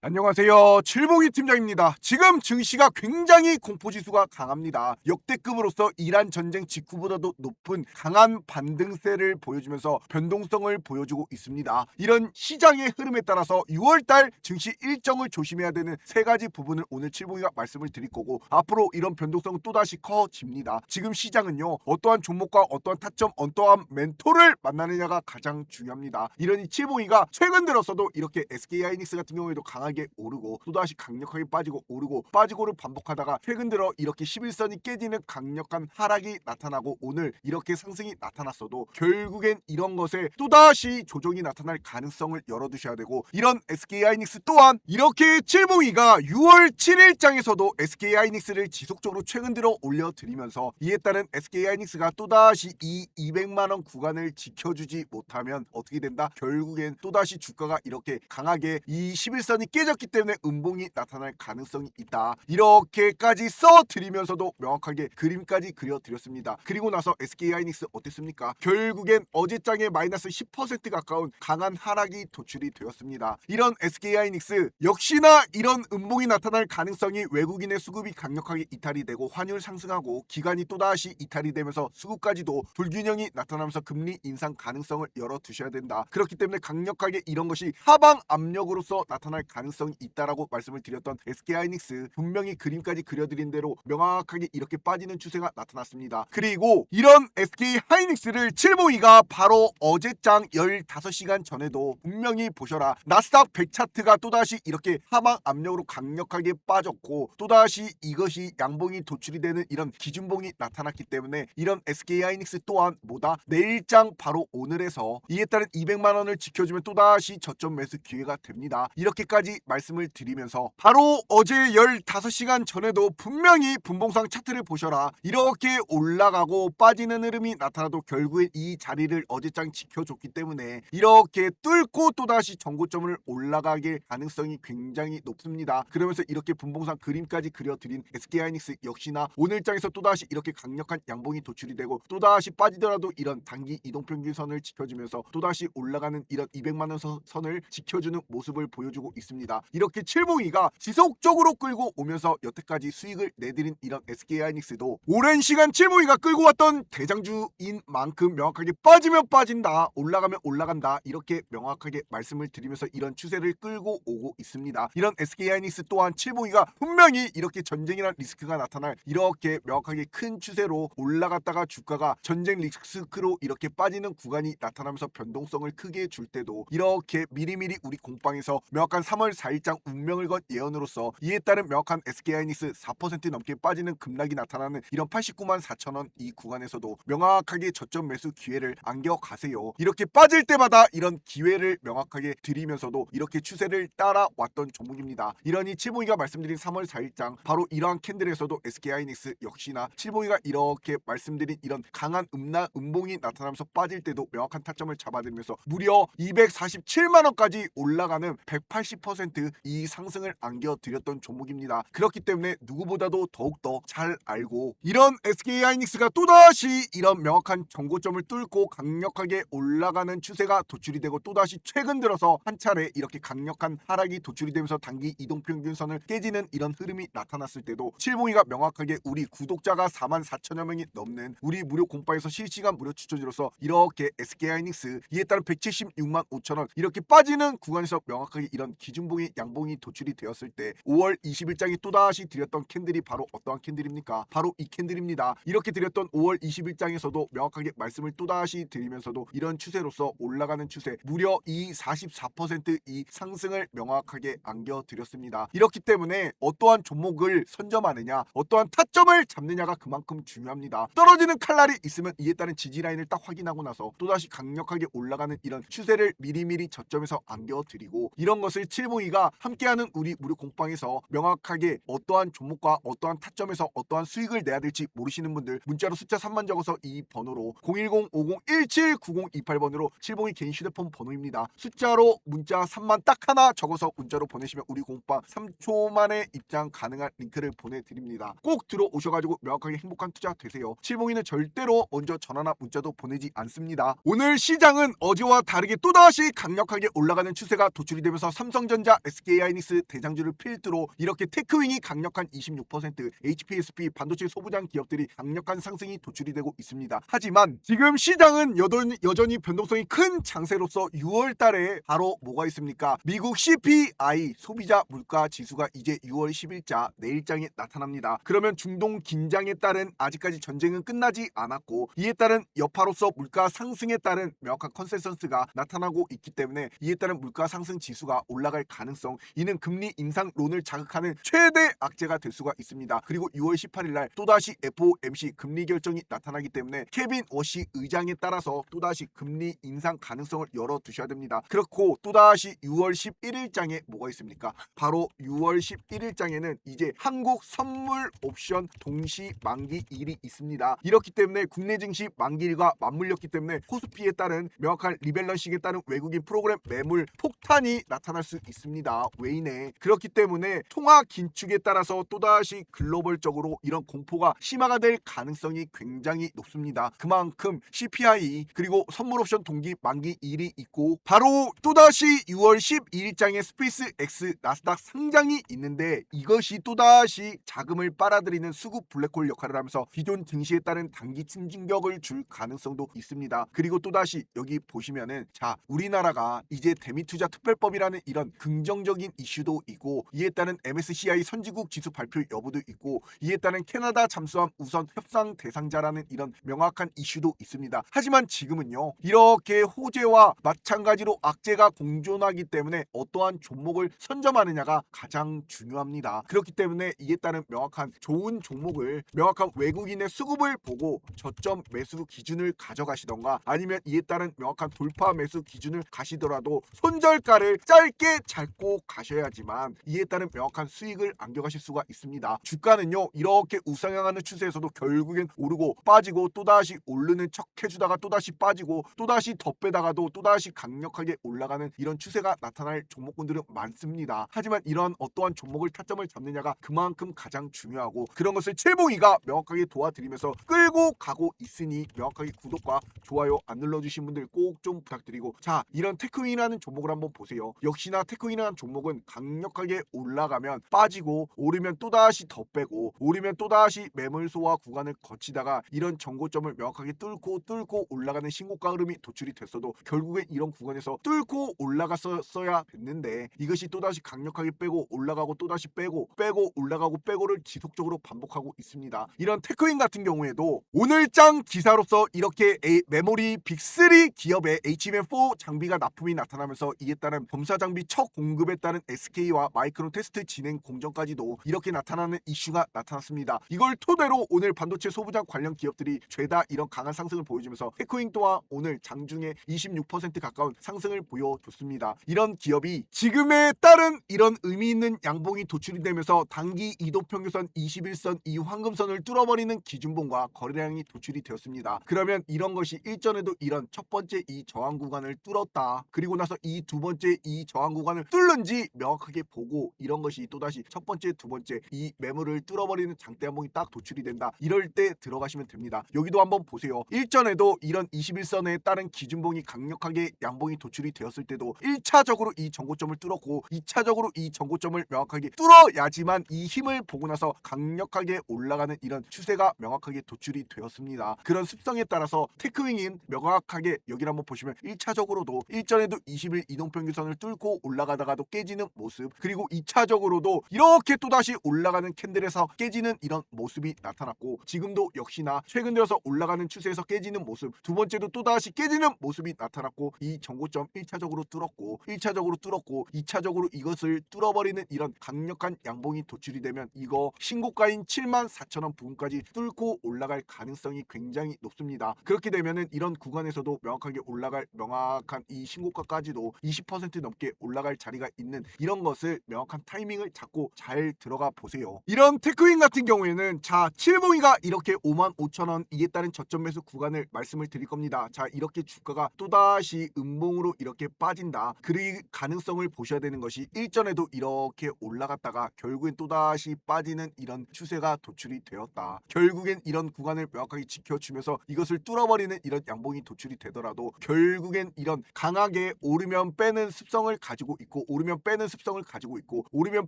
안녕하세요. 칠봉이 팀장입니다. 지금 증시가 굉장히 공포지수가 강합니다. 역대급으로서 이란 전쟁 직후보다도 높은 강한 반등세를 보여주면서 변동성을 보여주고 있습니다. 이런 시장의 흐름에 따라서 6월달 증시 일정을 조심해야 되는 세 가지 부분을 오늘 칠봉이가 말씀을 드릴 거고, 앞으로 이런 변동성은 또다시 커집니다. 지금 시장은요, 어떠한 종목과 어떠한 타점, 어떠한 멘토를 만나느냐가 가장 중요합니다. 이러니 칠봉이가 최근 들어서도 이렇게 SK하이닉스 같은 경우에도 강하게 오르고 또다시 강력하게 빠지고 오르고 빠지고를 반복하다가 최근 들어 이렇게 11선이 깨지는 강력한 하락이 나타나고 오늘 이렇게 상승이 나타났어도 결국엔 이런 것에 또다시 조정이 나타날 가능성을 열어두셔야 되고, 이런 SK하이닉스 또한 이렇게 칠봉이가 6월 7일장에서도 SK하이닉스를 지속적으로 최근 들어 올려드리면서 이에 따른 SK하이닉스가 또다시 이 200만원 구간을 지켜주지 못하면 어떻게 된다? 결국엔 또다시 주가가 이렇게 강하게 이 11선이 깨졌기 때문에 음봉이 나타날 가능성이 있다. 이렇게까지 써드리면서도 명확하게 그림까지 그려드렸습니다. 그리고 나서 SK하이닉스 어땠습니까? 결국엔 어제장에 마이너스 10% 가까운 강한 하락이 도출이 되었습니다. 이런 SK하이닉스 역시나 이런 음봉이 나타날 가능성이 외국인의 수급이 강력하게 이탈이 되고 환율 상승하고 기간이 또다시 이탈이 되면서 수급까지도 불균형이 나타나면서 금리 인상 가능성을 열어두셔야 된다. 그렇기 때문에 강력하게 이런 것이 하방 압력으로서 나타날 가능성이 있다라고 말씀을 드렸던 SK하이닉스, 분명히 그림까지 그려드린 대로 명확하게 이렇게 빠지는 추세가 나타났습니다. 그리고 이런 SK하이닉스를 칠봉이가 바로 어제장 15시간 전에도 분명히 보셔라, 나스닥 100 차트가 또다시 이렇게 하방 압력으로 강력하게 빠졌고 또다시 이것이 양봉이 도출이 되는 이런 기준봉이 나타났기 때문에 이런 SK하이닉스 또한 뭐다? 내일장 바로 오늘에서 이에 따른 200만원을 지켜주면 또다시 저점 매수 기회가 됩니다. 이렇게까지 말씀을 드리면서 바로 어제 15시간 전에도 분명히 분봉상 차트를 보셔라, 이렇게 올라가고 빠지는 흐름이 나타나도 결국엔 이 자리를 어제장 지켜줬기 때문에 이렇게 뚫고 또다시 전고점을 올라가길 가능성이 굉장히 높습니다. 그러면서 이렇게 분봉상 그림까지 그려드린 SK하이닉스 역시나 오늘장에서 또다시 이렇게 강력한 양봉이 도출이 되고 또다시 빠지더라도 이런 단기 이동평균선을 지켜주면서 또다시 올라가는 이런 200만원 선을 지켜주는 모습을 보여주고 있습니다. 이렇게 칠봉이가 지속적으로 끌고 오면서 여태까지 수익을 내드린 이런 SK하이닉스도 오랜 시간 칠봉이가 끌고 왔던 대장주인 만큼 명확하게 빠지면 빠진다, 올라가면 올라간다, 이렇게 명확하게 말씀을 드리면서 이런 추세를 끌고 오고 있습니다. 이런 SK하이닉스 또한 칠봉이가 분명히 이렇게 전쟁이란 리스크가 나타날 이렇게 명확하게 큰 추세로 올라갔다가 주가가 전쟁 리스크로 이렇게 빠지는 구간이 나타나면서 변동성을 크게 줄 때도 이렇게 미리미리 우리 공방에서 명확한 3월 4일장 운명을 건 예언으로서 이에 따른 명확한 SK하이닉스 4% 넘게 빠지는 급락이 나타나는 이런 89만 4천원 이 구간에서도 명확하게 저점 매수 기회를 안겨가세요. 이렇게 빠질 때마다 이런 기회를 명확하게 드리면서도 이렇게 추세를 따라왔던 종목입니다. 이러니 칠봉이가 말씀드린 3월 4일장 바로 이러한 캔들에서도 SK하이닉스 역시나 칠봉이가 이렇게 말씀드린 이런 강한 음봉이 나타나면서 빠질 때도 명확한 타점을 잡아들면서 무려 247만원까지 올라가는 180%이 상승을 안겨드렸던 종목입니다. 그렇기 때문에 누구보다도 더욱더 잘 알고 이런 SK하이닉스가 또다시 이런 명확한 정고점을 뚫고 강력하게 올라가는 추세가 도출이 되고 또다시 최근 들어서 한 차례 이렇게 강력한 하락이 도출이 되면서 단기 이동평균선을 깨지는 이런 흐름이 나타났을 때도 칠봉이가 명확하게 우리 구독자가 4만 4천여 명이 넘는 우리 무료 공방에서 실시간 무료 추천으로서 이렇게 SK하이닉스 이에 따른 176만 5천원 이렇게 빠지는 구간에서 명확하게 이런 기준봉이 양봉이 도출이 되었을 때 5월 20일장에 또다시 드렸던 캔들이 바로 어떠한 캔들입니까? 바로 이 캔들입니다. 이렇게 드렸던 5월 20일장에서도 명확하게 말씀을 또다시 드리면서도 이런 추세로서 올라가는 추세 무려 이 44%이 상승을 명확하게 안겨드렸습니다. 이렇기 때문에 어떠한 종목을 선점하느냐, 어떠한 타점을 잡느냐가 그만큼 중요합니다. 떨어지는 칼날이 있으면 이에 따른 지지라인을 딱 확인하고 나서 또다시 강력하게 올라가는 이런 추세를 미리미리 저점에서 안겨드리고, 이런 것을 칠봉이가 함께하는 우리 무료 공방에서 명확하게 어떠한 종목과 어떠한 타점에서 어떠한 수익을 내야 될지 모르시는 분들 문자로 숫자 3만 적어서 이 번호로 010-5017-9028번으로 칠봉이 개인 휴대폰 번호입니다. 숫자로 문자 3만 딱 하나 적어서 문자로 보내시면 우리 공방 3초 만에 입장 가능한 링크를 보내드립니다. 꼭 들어오셔가지고 명확하게 행복한 투자 되세요. 칠봉이는 절대로 먼저 전화나 문자도 보내지 않습니다. 오늘 시장은 어제와 다르게 또다시 강력하게 올라가는 추세가 도출이 되면서 삼성전자 SK 하이닉스 대장주를 필두로 이렇게 테크윙이 강력한 26%, HPSP 반도체 소부장 기업들이 강력한 상승이 도출이 되고 있습니다. 하지만 지금 시장은 여전히 변동성이 큰 장세로서 6월 달에 바로 뭐가 있습니까? 미국 CPI 소비자 물가 지수가 이제 6월 10일자 내일장에 나타납니다. 그러면 중동 긴장에 따른 아직까지 전쟁은 끝나지 않았고 이에 따른 여파로서 물가 상승에 따른 명확한 컨센서스가 나타나고 있기 때문에 이에 따른 물가 상승 지수가 올라갈 가능성, 이는 금리 인상론을 자극하는 최대 악재가 될 수가 있습니다. 그리고 6월 18일 날 또다시 FOMC 금리 결정이 나타나기 때문에 케빈 워시 의장에 따라서 또다시 금리 인상 가능성을 열어두셔야 됩니다. 그렇고 또다시 6월 11일장에 뭐가 있습니까? 바로 6월 11일장에는 이제 한국 선물 옵션 동시 만기일이 있습니다. 이렇기 때문에 국내 증시 만기일과 맞물렸기 때문에 코스피에 따른 명확한 리밸런싱에 따른 외국인 프로그램 매물 폭탄이 나타날 수 있습니다. 외인에. 그렇기 때문에 통화 긴축에 따라서 또다시 글로벌적으로 이런 공포가 심화가 될 가능성이 굉장히 높습니다. 그만큼 CPI 그리고 선물 옵션 동기 만기일이 있고 바로 또다시 6월 12일장에 스페이스 X 나스닥 상장이 있는데 이것이 또다시 자금을 빨아들이는 수급 블랙홀 역할을 하면서 기존 증시에 따른 단기 충격을 줄 가능성도 있습니다. 그리고 또다시 여기 보시면은 자 우리나라가 이제 대미투자 특별법이라는 이런 긍정적인 이슈도 있고 이에 따른 MSCI 선진국 지수 발표 여부도 있고 이에 따른 캐나다 잠수함 우선 협상 대상자라는 이런 명확한 이슈도 있습니다. 하지만 지금은요 이렇게 호재와 마찬가지로 악재가 공존하기 때문에 어떠한 종목을 선점하느냐가 가장 중요합니다. 그렇기 때문에 이에 따른 명확한 좋은 종목을 명확한 외국인의 수급을 보고 저점 매수 기준을 가져가시던가 아니면 이에 따른 명확한 돌파 매수 기준을 가시더라도 손절가를 짧게 잡고 가셔야지만 이에 따른 명확한 수익을 안겨가실 수가 있습니다. 주가는요 이렇게 우상향하는 추세에서도 결국엔 오르고 빠지고 또다시 오르는 척 해주다가 또다시 빠지고 또다시 더 빼다가도 또다시 강력하게 올라가는 이런 추세가 나타날 종목군들은 많습니다. 하지만 이러한 어떠한 종목을 타점을 잡느냐가 그만큼 가장 중요하고 그런 것을 칠봉이가 명확하게 도와드리면서 끌고 가고 있으니 명확하게 구독과 좋아요 안 눌러주신 분들 꼭 좀 부탁드리고 자 이런 테크윙이라는 종목을 한번 보세요. 역시나 테크윙이라는 종목은 강력하게 올라가면 빠지고 오르면 또다시 더 빼고 오르면 또다시 매물 소화 구간을 거치다가 이런 정고점을 명확하게 뚫고 올라가는 신고가 흐름이 도출이 됐어도 결국엔 이런 구간에서 뚫고 올라갔어야 됐는데 이것이 또다시 강력하게 빼고 올라가고 또다시 빼고 올라가고 빼고를 지속적으로 반복하고 있습니다. 이런 테크윙 같은 경우에도 오늘장 기사로서 이렇게 메모리 빅3 기업의 HBM4 장비가 납품이 나타나면서 이에 따른 검사 장비 첫 공급에 따른 SK와 마이크론 테스트 진행 공정까지도 이렇게 나타나는 이슈가 나타났습니다. 이걸 토대로 오늘 반도체 소부장 관련 기업들이 죄다 이런 강한 상승을 보여주면서 테크윙 또한 오늘 장중에 26% 가까운 상승을 보여줬습니다. 이런 기업이 지금에 따른 이런 의미 있는 양봉이 도출이 되면서 단기 이동평균선 21선 이 황금선을 뚫어버리는 기준봉과 거래량이 도출이 되었습니다. 그러면 이런 것이 일전에도 이런 첫 번째 이 저항 구간을 뚫었다. 그리고 나서 이 두 번째 이 저항 구간을 뚫는지 명확하게 보고 이런 것이 또다시 첫 번째 두 번째 이 매물을 뚫어버리는 장대 한봉이 딱 도출이 된다. 이럴 때 들어가시면 됩니다. 여기도 한번 보세요. 일전에도 이런 21선에 따른 기준봉이 강력하게 양봉이 도출이 되었을 때도 1차적으로 이 정고점을 뚫었고 2차적으로 이 정고점을 명확하게 뚫어야지만 이 힘을 보고 나서 강력하게 올라가는 이런 추세가 명확하게 도출이 되었습니다. 그런 습성에 따라서 테크윙인 명확하게 여기를 한번 보시면 1차적으로도 일전에도 20일 이동평균선을 뚫고 올라가다가도 깨지는 모습 그리고 2차적으로도 이렇게 또다시 올라가는 캔들에서 깨지는 이런 모습이 나타났고 지금도 역시나 최근 들어서 올라가는 추세에서 깨지는 모습 두 번째도 또다시 깨지는 모습이 나타났고 이 정고점 1차적으로 뚫었고 1차적으로 뚫었고 2차적으로 이것을 뚫어버리는 이런 강력한 양봉이 도출이 되면 이거 신고가인 74,000원 부근까지 뚫고 올라갈 가능성이 굉장히 높습니다. 그렇게 되면은 이런 구간에서도 명확하게 올라갈 명확한 이 신고가까지도 20% 넘게 올라갈 자리가 있는 이런 것을 명확한 타이밍을 잡고 잘 들어가 보세요. 이런 테크윙 같은 경우에는 자 칠봉이가 이렇게 55,000원 이에 따른 저점 매수 구간을 말씀을 드릴 겁니다. 자 이렇게 주가가 또다시 음봉으로 이렇게 빠진다. 그 가능성을 보셔야 되는 것이 일전에도 이렇게 올라갔다가 결국엔 또다시 빠지는 이런 추세가 도출이 되었다. 결국엔 이런 구간을 명확하게 지켜주면서 이것을 뚫어버리는 이런 양봉이 도출이 되더라도 결국엔 이런 강하게 오르면 빼는 습성을 가지고 있고 오르면 빼는 습성을 가지고 있고, 오르면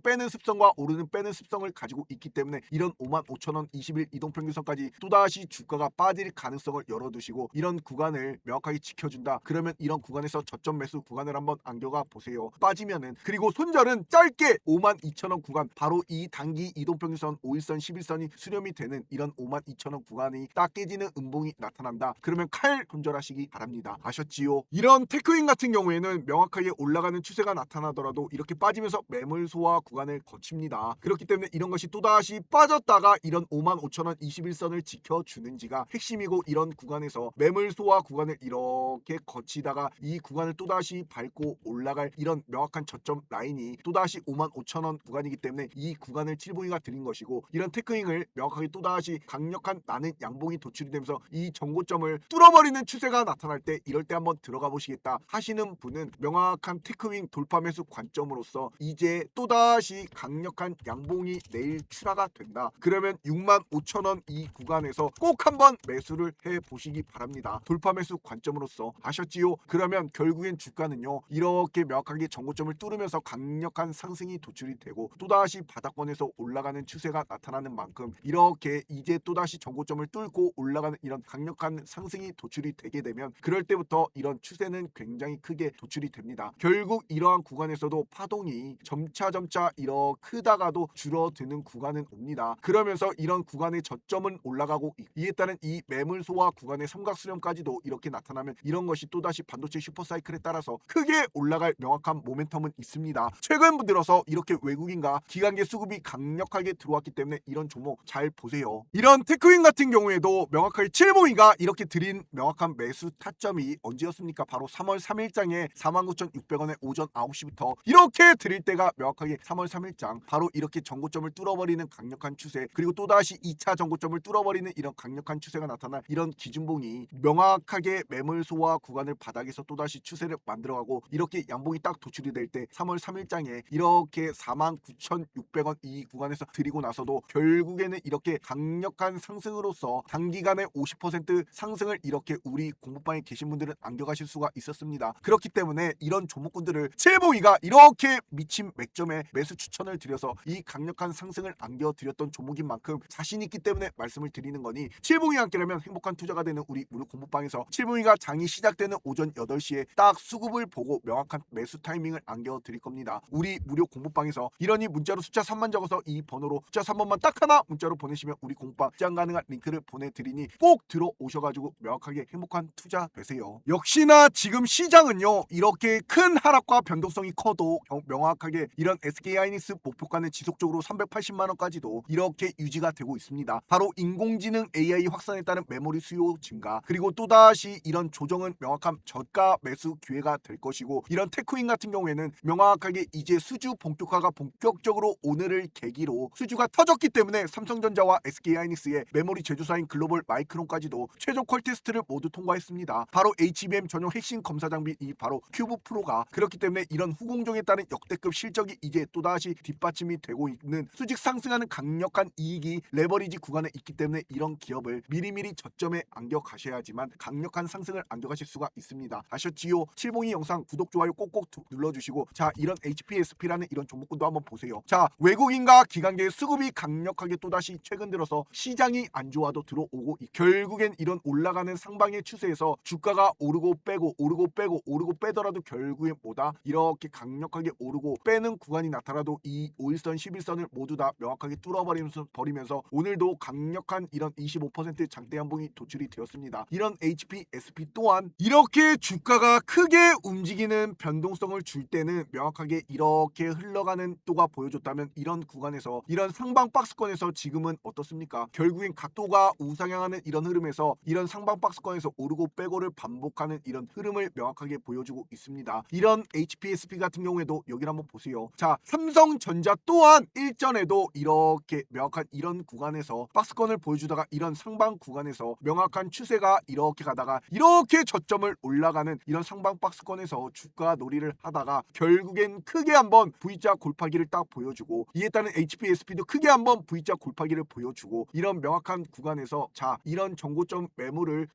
빼는 습성과 오르는 빼는 습성을 가지고 있기 때문에 이런 55,000원 20일 이동평균선까지 또다시 주가가 빠질 가능성을 열어두시고 이런 구간을 명확하게 지켜준다. 그러면 이런 구간에서 저점 매수 구간을 한번 안겨가 보세요. 빠지면은, 그리고 손절은 짧게 52,000원 구간, 바로 이 단기 이동평균선 5일선 11선이 수렴이 되는 이런 52,000원 구간이 딱 깨지는 음봉이 나타난다. 그러면 칼 손절하시기 바랍니다. 아셨지요? 이런 테크인 같은 경우에는 명확하게 올라가는 추세가 나타나더라도 이렇게 빠지면서 매물 소화 구간을 거칩니다. 그렇기 때문에 이런 것이 또다시 빠졌다가 이런 55,000원 21선을 지켜주는지가 핵심이고, 이런 구간에서 매물 소화 구간을 이렇게 거치다가 이 구간을 또다시 밟고 올라갈 이런 명확한 저점 라인이 또다시 55,000원 구간이기 때문에 이 구간을 칠봉이가 드린 것이고, 이런 테크잉을 명확하게 또다시 강력한 나는 양봉이 도출이 되면서 이 정고점을 뚫어버리는 추세가 나타날 때, 이럴 때 한번 들어가 보시겠다 하시는 분은 명확한 테크윙 돌파 매수 관점으로서 이제 또다시 강력한 양봉이 내일 출하가 된다. 그러면 65,000원 이 구간에서 꼭 한번 매수를 해 보시기 바랍니다. 돌파 매수 관점으로서. 아셨지요? 그러면 결국엔 주가는요, 이렇게 명확하게 정고점을 뚫으면서 강력한 상승이 도출이 되고 또다시 바닥권에서 올라가는 추세가 나타나는 만큼, 이렇게 이제 또다시 정고점을 뚫고 올라가는 이런 강력한 상승이 도출이 되게 되면, 그럴 때부터 이런 추세는 굉장히 크게 도출이 됩니다. 결국 이러한 구간에서도 파동이 점차 이렇게 크다가도 줄어드는 구간은 옵니다. 그러면서 이런 구간의 저점은 올라가고, 이에 따른 이 매물 소화 구간의 삼각 수렴까지도 이렇게 나타나면 이런 것이 또다시 반도체 슈퍼사이클에 따라서 크게 올라갈 명확한 모멘텀은 있습니다. 최근 들어서 이렇게 외국인과 기관계 수급이 강력하게 들어왔기 때문에 이런 종목 잘 보세요. 이런 테크윈 같은 경우에도 명확하게 칠봉이가 이렇게 드린 명확한 매수 타점이 언제였습니까? 바로 3월 3일장에 49,600원에 오전 9시부터 이렇게 드릴 때가 명확하게 3월 3일장, 바로 이렇게 정고점을 뚫어버리는 강력한 추세, 그리고 또다시 2차 정고점을 뚫어버리는 이런 강력한 추세가 나타난 이런 기준봉이 명확하게 매물 소화 구간을 바닥에서 또다시 추세를 만들어가고, 이렇게 양봉이 딱 도출이 될 때 3월 3일장에 이렇게 49,600원 이 구간에서 드리고 나서도 결국에는 이렇게 강력한 상승으로서 단기간에 50% 상승을 이렇게 우리 공부방에 계신 분들은 안겨가실 수가 있었습니다. 그렇기 때문에 이런 종목군들을 칠봉이가 이렇게 미친 맥점에 매수 추천을 드려서 이 강력한 상승을 안겨드렸던 종목인 만큼 자신 있기 때문에 말씀을 드리는 거니, 칠봉이와 함께라면 행복한 투자가 되는 우리 무료 공부방에서 칠봉이가 장이 시작되는 오전 8시에 딱 수급을 보고 명확한 매수 타이밍을 안겨드릴 겁니다. 우리 무료 공부방에서 이러니 문자로 숫자 3만 적어서 이 번호로 숫자 3번만 딱 하나 문자로 보내시면 우리 공부방 시장 가능한 링크를 보내드리니 꼭 들어오셔가지고 명확하게 행복한 투자 되세요. 역시나 지금 시장은요, 이렇게 큰 하락과 변동성이 커도 명확하게 이런 SK하이닉스 목표가는 지속적으로 380만원까지도 이렇게 유지가 되고 있습니다. 바로 인공지능 AI 확산에 따른 메모리 수요 증가, 그리고 또다시 이런 조정은 명확한 저가 매수 기회가 될 것이고, 이런 테크인 같은 경우에는 명확하게 이제 수주 본격화가 본격적으로 오늘을 계기로 수주가 터졌기 때문에 삼성전자와 SK하이닉스의 메모리 제조사인 글로벌 마이크론까지도 최종 퀄 테스트를 모두 통과했습니다. 바로 HBM 전용 핵심 검사 장비 이 바로 큐브 프로가, 그렇기 때문에 이런 후공정에 따른 역대급 실적이 이제 또다시 뒷받침이 되고 있는 수직 상승하는 강력한 이익이 레버리지 구간에 있기 때문에 이런 기업을 미리미리 저점에 안겨 가셔야지만 강력한 상승을 안겨가실 수가 있습니다. 아셨지요? 칠봉이 영상 구독 좋아요 꼭꼭 눌러주시고, 자, 이런 HPSP라는 이런 종목군도 한번 보세요. 자, 외국인과 기관계의 수급이 강력하게 또다시 최근 들어서 시장이 안 좋아도 들어오고, 결국엔 이런 올라가는 상방의 추세에서 주가가 오르고 빼고 오르고 빼고 오르고 빼더라도 결국엔 뭐다? 이렇게 강력하게 오르고 빼는 구간이 나타나도 이 5일선 11선을 모두 다 명확하게 뚫어버리면서 오늘도 강력한 이런 25% 장대 양봉이 도출이 되었습니다. 이런 HPSP 또한 이렇게 주가가 크게 움직이는 변동성을 줄 때는 명확하게 이렇게 흘러가는 또가 보여줬다면, 이런 구간에서 이런 상방 박스권에서 지금은 어떻습니까? 결국엔 각도가 우상향하는 이런 흐름에서 이런 상방 박스권에서 오르고 빼고를 반복하는 이런 흐름을 명확하게 보여주고 있습니다. 이런 HPSP 같은 경우에도 여기를 한번 보세요. 자, 삼성전자 또한 일전에도 이렇게 명확한 이런 구간에서 박스권을 보여주다가 이런 상방 구간에서 명확한 추세가 이렇게 가다가 이렇게 저점을 올라가는 이런 상방 박스권에서 주가 놀이를 하다가 결국엔 크게 한번 V자 골파기를 딱 보여주고, 이에 따른 HPSP도 크게 한번 V자 골파기를 보여주고, 이런 명확한 구간에서 자, 이런 정고점 매물을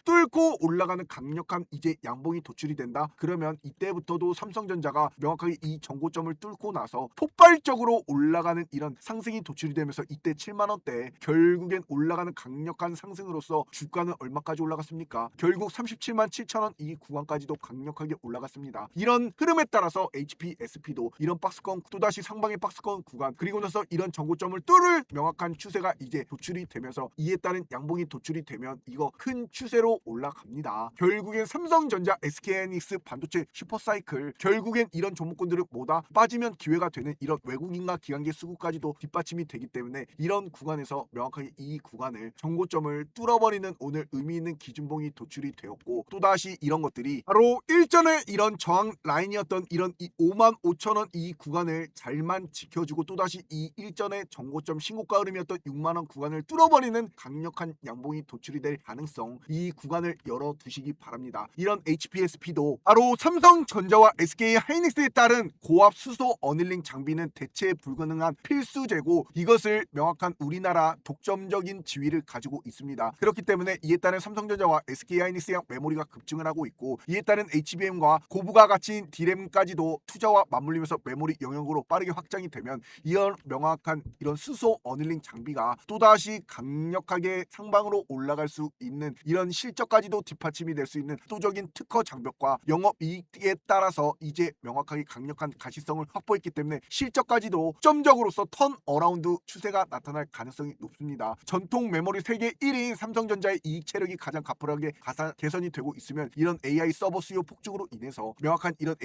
뚫고 올라가는 강력한 이제 양봉이 도출이 된다. 그러면 이때부터 이전부터도 삼성전자가 명확하게 이 전고점을 뚫고 나서 폭발적으로 올라가는 이런 상승이 도출이 되면서 이때 7만 원대 결국엔 올라가는 강력한 상승으로서 주가는 얼마까지 올라갔습니까? 결국 37만 7천 원 이 구간까지도 강력하게 올라갔습니다. 이런 흐름에 따라서 HPSP도 이런 박스권 또다시 상방의 박스권 구간 그리고 나서 이런 전고점을 뚫을 명확한 추세가 이제 도출이 되면서 이에 따른 양봉이 도출이 되면 이거 큰 추세로 올라갑니다. 결국엔 삼성전자, SK하이닉스, 반도체, 슈퍼사이클 결국엔 이런 종목군들은 뭐다? 빠지면 기회가 되는 이런 외국인과 기관계 수급까지도 뒷받침이 되기 때문에 이런 구간에서 명확하게 이 구간을 전고점을 뚫어버리는 오늘 의미 있는 기준봉이 도출이 되었고 또다시 이런 것들이 바로 일전에 이런 저항 라인이었던 이런 55,000원 이 구간을 잘만 지켜주고 또다시 이 일전의 전고점 신고가 흐름이었던 6만원 구간을 뚫어버리는 강력한 양봉이 도출이 될 가능성 이 구간을 열어두시기 바랍니다. 이런 HPSP도 바로 삼성전자와 SK하이닉스에 따른 고압 수소 어닐링 장비는 대체 불가능한 필수제고 이것을 명확한 우리나라 독점적인 지위를 가지고 있습니다. 그렇기 때문에 이에 따른 삼성전자와 SK하이닉스의 메모리가 급증을 하고 있고 이에 따른 HBM과 고부가 가치인 D램까지도 투자와 맞물리면서 메모리 영역으로 빠르게 확장이 되면 이런 명확한 이런 수소 어닐링 장비가 또다시 강력하게 상방으로 올라갈 수 있는 이런 실적까지도 뒷받침이 될 수 있는 압도적인 특허 장벽과 영업이익에 따라서 이제 명확하게 강력한 가시성을 확보했기 때문에 실적까지도 점적으로서 턴 어라운드 추세가 나타날 가능성이 높습니다. 전통 메모리 세계 1위인 삼성전자의 이익 체력이 가장 가뿐하게 개선이 되고 있으면 이런 AI 서버 수요 폭증으로 인해서 명확한 이런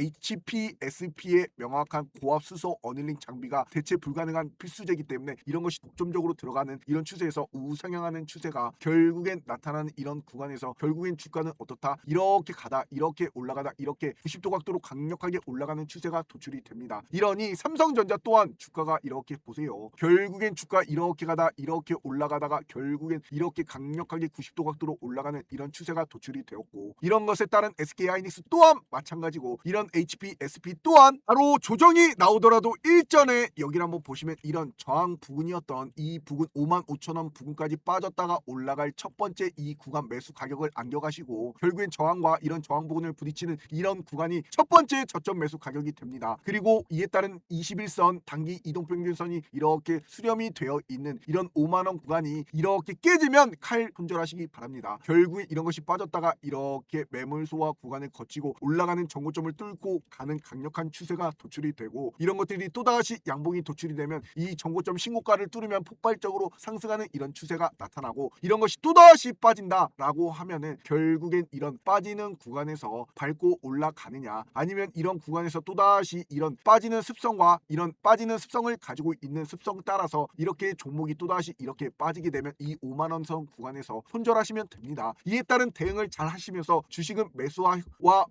HPSP의 명확한 고압 수소 어닐링 장비가 대체 불가능한 필수제이기 때문에 이런 것이 독점적으로 들어가는 이런 추세에서 우상향하는 추세가 결국엔 나타나는 이런 구간에서 결국엔 주가는 어떻다? 이렇게 가다 이렇게 올라가다 이렇게 90도 각도로 강력하게 올라가는 추세가 도출이 됩니다. 이러니 삼성전자 또한 주가가 이렇게 보세요. 결국엔 주가 이렇게 가다 이렇게 올라가다가 결국엔 이렇게 강력하게 90도 각도로 올라가는 이런 추세가 도출이 되었고 이런 것에 따른 SK하이닉스 또한 마찬가지고 이런 HPSP 또한 바로 조정이 나오더라도 일전에 여기를 한번 보시면 이런 저항 부근이었던 이 부근 55,000원 부근까지 빠졌다가 올라갈 첫 번째 이 구간 매수 가격을 안겨가시고 결국엔 저항과 이런 저항 부근을 부딪히는 이런 구간이 첫 번째 저점 매수 가격이 됩니다. 그리고 이에 따른 21선 단기 이동평균선이 이렇게 수렴이 되어 있는 이런 5만원 구간이 이렇게 깨지면 칼 손절하시기 바랍니다. 결국에 이런 것이 빠졌다가 이렇게 매물소화 구간을 거치고 올라가는 전고점을 뚫고 가는 강력한 추세가 도출이 되고 이런 것들이 또다시 양봉이 도출이 되면 이 전고점 신고가를 뚫으면 폭발적으로 상승하는 이런 추세가 나타나고 이런 것이 또다시 빠진다라고 하면은 결국엔 이런 빠지는 구간에서 밟고 올라가느냐 아니면 이런 구간에서 또다시 이런 빠지는 습성과 이런 빠지는 습성을 가지고 있는 습성 따라서 이렇게 종목이 또다시 이렇게 빠지게 되면 이 5만원 선 구간에서 손절하시면 됩니다. 이에 따른 대응을 잘 하시면서 주식은 매수와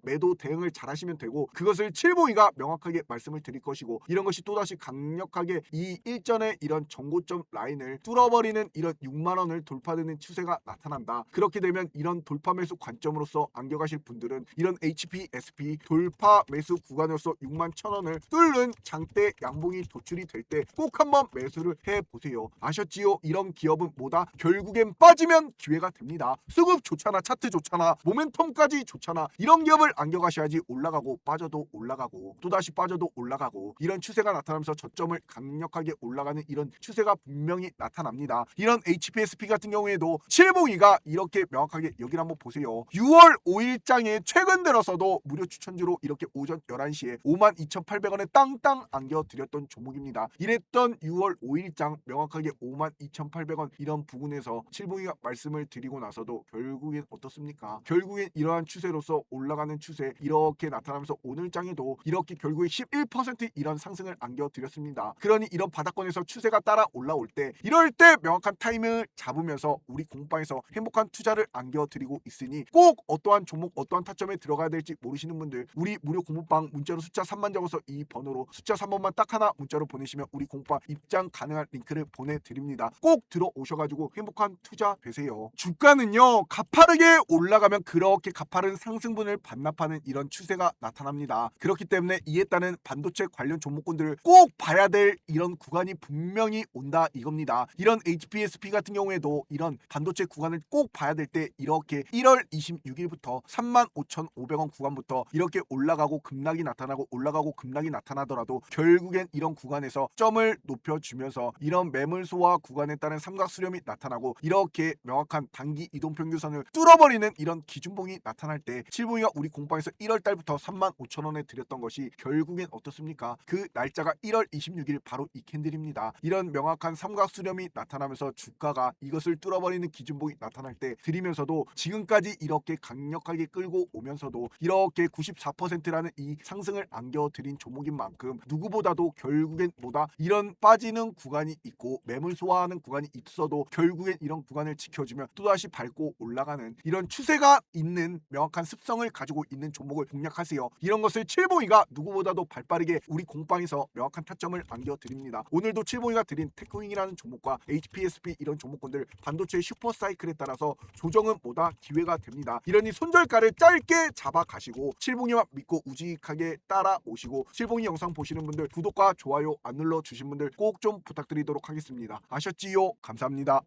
매도 대응을 잘 하시면 되고 그것을 칠봉이가 명확하게 말씀을 드릴 것이고 이런 것이 또다시 강력하게 이 일전의 이런 전고점 라인을 뚫어버리는 이런 6만원을 돌파되는 추세가 나타난다. 그렇게 되면 이런 돌파 매수 관점으로서 안겨가실 분들은 이런 HPSP 돌파 매수 구간으로서 6만 1,000원을 뚫는 장대 양봉이 도출이 될 때 꼭 한번 매수를 해보세요. 아셨지요? 이런 기업은 뭐다? 결국엔 빠지면 기회가 됩니다. 수급 좋잖아, 차트 좋잖아, 모멘텀까지 좋잖아. 이런 기업을 안겨가셔야지 올라가고 빠져도 올라가고 또다시 빠져도 올라가고 이런 추세가 나타나면서 저점을 강력하게 올라가는 이런 추세가 분명히 나타납니다. 이런 HPSP 같은 경우에도 7봉이가 이렇게 명확하게 여기를 한번 보세요. 6월 5일장에 최근 들어서도 무료 추천주로 이렇게 오전 11시에 52,800원에 땅땅 안겨드렸던 종목입니다. 이랬던 6월 5일장 명확하게 52,800원 이런 부근에서 7봉이가 말씀을 드리고 나서도 결국엔 어떻습니까? 결국엔 이러한 추세로서 올라가는 추세 이렇게 나타나면서 오늘장에도 이렇게 결국에 11% 이런 상승을 안겨드렸습니다. 그러니 이런 바닥권에서 추세가 따라 올라올 때 이럴 때 명확한 타이밍을 잡으면서 우리 공방에서 행복한 투자를 안겨드리고 있으니 꼭 어떠한 종목 어떠한 타점에 들어가야 될지 모르시는 분들 우리 무료 공부방 문자로 숫자 3만 적어서 이 번호로 숫자 3번만 딱 하나 문자로 보내시면 우리 공방 입장 가능한 링크를 보내드립니다. 꼭 들어오셔가지고 행복한 투자 되세요. 주가는요 가파르게 올라가면 그렇게 가파른 상승분을 반납하는 이런 추세가 나타납니다. 그렇기 때문에 이에 따른 반도체 관련 종목군들을 꼭 봐야 될 이런 구간이 분명히 온다 이겁니다. 이런 HPSP 같은 경우에도 이런 반도체 구간을 꼭 봐야 될 때 이렇게 1월 26일부터 35,500원 구간부터 이렇게 이렇게 올라가고 급락이 나타나고 올라가고 급락이 나타나더라도 결국엔 이런 구간에서 점을 높여주면서 이런 매물 소화 구간에 따른 삼각 수렴이 나타나고 이렇게 명확한 단기 이동평균선을 뚫어버리는 이런 기준봉이 나타날 때 칠봉이가 우리 공방에서 1월 달부터 35,000원에 드렸던 것이 결국엔 어떻습니까? 그 날짜가 1월 26일 바로 이 캔들입니다. 이런 명확한 삼각 수렴이 나타나면서 주가가 이것을 뚫어버리는 기준봉이 나타날 때 드리면서도 지금까지 이렇게 강력하게 끌고 오면서도 이렇게 94%라는 이 상승을 안겨드린 종목인 만큼 누구보다도 결국엔 뭐다 이런 빠지는 구간이 있고 매물 소화하는 구간이 있어도 결국엔 이런 구간을 지켜주면 또다시 밟고 올라가는 이런 추세가 있는 명확한 습성을 가지고 있는 종목을 공략하세요. 이런 것을 칠봉이가 누구보다도 발빠르게 우리 공방에서 명확한 타점을 안겨드립니다. 오늘도 칠봉이가 드린 테크윙이라는 종목과 HPSP 이런 종목군들 반도체 슈퍼사이클에 따라서 조정은 뭐다 기회가 됩니다. 이러니 손절가를 짧게 잡아 가시고 칠봉이만 믿고 우직하게 따라오시고 칠봉이 영상 보시는 분들 구독과 좋아요 안 눌러주신 분들 꼭 좀 부탁드리도록 하겠습니다. 아셨지요? 감사합니다.